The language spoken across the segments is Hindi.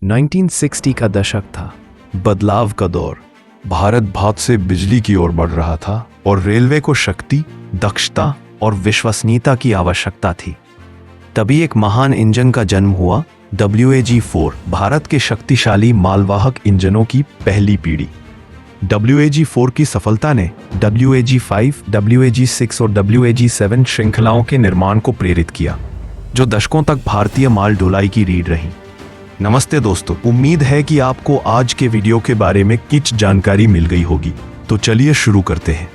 1960 का दशक था, बदलाव का दौर। भारत भाप से बिजली की ओर बढ़ रहा था और रेलवे को शक्ति, दक्षता और विश्वसनीयता की आवश्यकता थी। तभी एक महान इंजन का जन्म हुआ, WAG-4, भारत के शक्तिशाली मालवाहक इंजनों की पहली पीढ़ी। WAG-4 की सफलता ने WAG-5, WAG-6 और WAG-7 श्रृंखलाओं के निर्माण को प्रेरित किया, जो दशकों तक भारतीय माल ढुलाई की रीढ़ रही। नमस्ते दोस्तों, उम्मीद है कि आपको आज के वीडियो के बारे में कुछ जानकारी मिल गई होगी। तो चलिए शुरू करते हैं।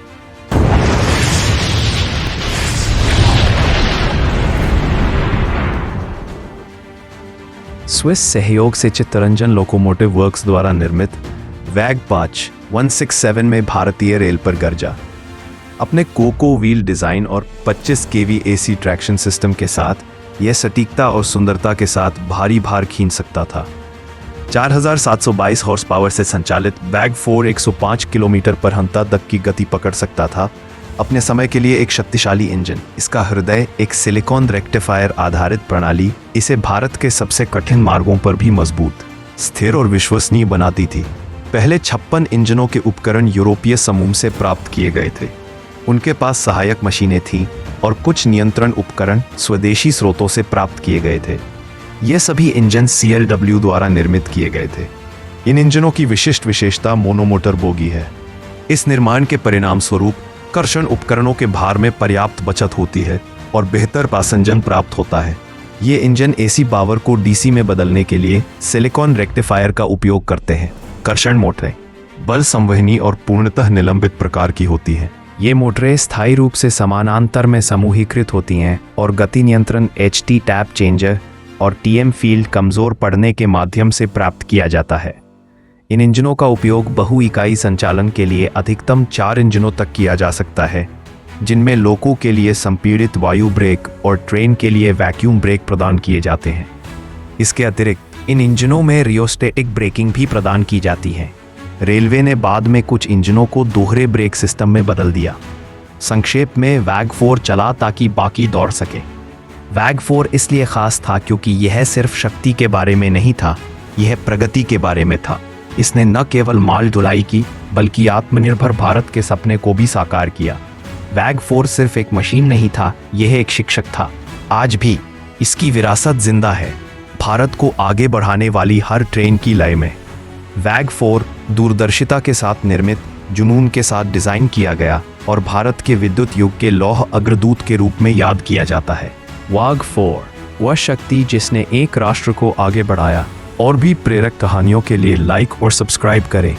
स्विस सहयोग से चित्तरंजन लोकोमोटिव वर्क्स द्वारा निर्मित वैग 5167 में भारतीय रेल पर गर्जा। अपने कोको व्हील डिजाइन और 25 kV AC ट्रैक्शन सिस्टम के साथ यह सटीकता और सुंदरता के साथ भारी भार खींच सकता था। 4722 हॉर्स पावर से संचालित वैग 4 105 किलोमीटर पर घंटा तक की गति पकड़ सकता था। अपने समय के लिए एक शक्तिशाली इंजन, इसका हृदय एक सिलिकॉन रेक्टिफायर आधारित प्रणाली इसे भारत के सबसे कठिन मार्गों पर भी मजबूत, स्थिर और विश्वसनीय बनाती थी। पहले 56 इंजनों के उपकरण यूरोपीय समूह से प्राप्त किए गए थे। उनके पास सहायक मशीनें थीं और कुछ नियंत्रण उपकरण स्वदेशी स्रोतों से प्राप्त किए गए थे। ये सभी इंजन CLW द्वारा निर्मित किए गए थे। इन इंजनों की विशिष्ट विशेषता मोनोमोटर बोगी है। इस निर्माण के परिणाम स्वरूप कर्षण उपकरणों के भार में पर्याप्त बचत होती है और बेहतर पासंजन प्राप्त होता है। ये इंजन AC पावर को DC में बदलने के लिए सिलिकॉन रेक्टिफायर का उपयोग करते हैं। कर्षण मोटरें बल संवहनी और पूर्णतः निलंबित प्रकार की होती हैं। ये मोटरें स्थायी रूप से समानांतर में समूहीकृत होती हैं और गति नियंत्रण HT टैप चेंजर और TM फील्ड कमजोर पड़ने के माध्यम से प्राप्त किया जाता है। इन इंजनों का उपयोग बहु इकाई संचालन के लिए अधिकतम 4 इंजनों तक किया जा सकता है, जिनमें लोको के लिए संपीड़ित वायु ब्रेक और ट्रेन के लिए वैक्यूम ब्रेक प्रदान किए जाते हैं। इसके अतिरिक्त इन इंजनों में रियोस्टेटिक ब्रेकिंग भी प्रदान की जाती है। रेलवे ने बाद में कुछ इंजनों को दोहरे ब्रेक सिस्टम में बदल दिया। संक्षेप में वैग 4 चला ताकि बाकी दौड़ सके। वैग 4 इसलिए खास था क्योंकि यह सिर्फ शक्ति के बारे में नहीं था, यह प्रगति के बारे में था। इसने न केवल माल ढुलाई की बल्कि आत्मनिर्भर भारत के सपने को भी साकार किया। वैग 4 सिर्फ एक मशीन नहीं था, यह एक शिक्षक था। आज भी इसकी विरासत जिंदा है, भारत को आगे बढ़ाने वाली हर ट्रेन की लय में। वैग 4 दूरदर्शिता के साथ निर्मित, जुनून के साथ डिजाइन किया गया और भारत के विद्युत युग के लौह अग्रदूत के रूप में याद किया जाता है। वैग 4 वह शक्ति जिसने एक राष्ट्र को आगे बढ़ाया। और भी प्रेरक कहानियों के लिए लाइक और सब्सक्राइब करें।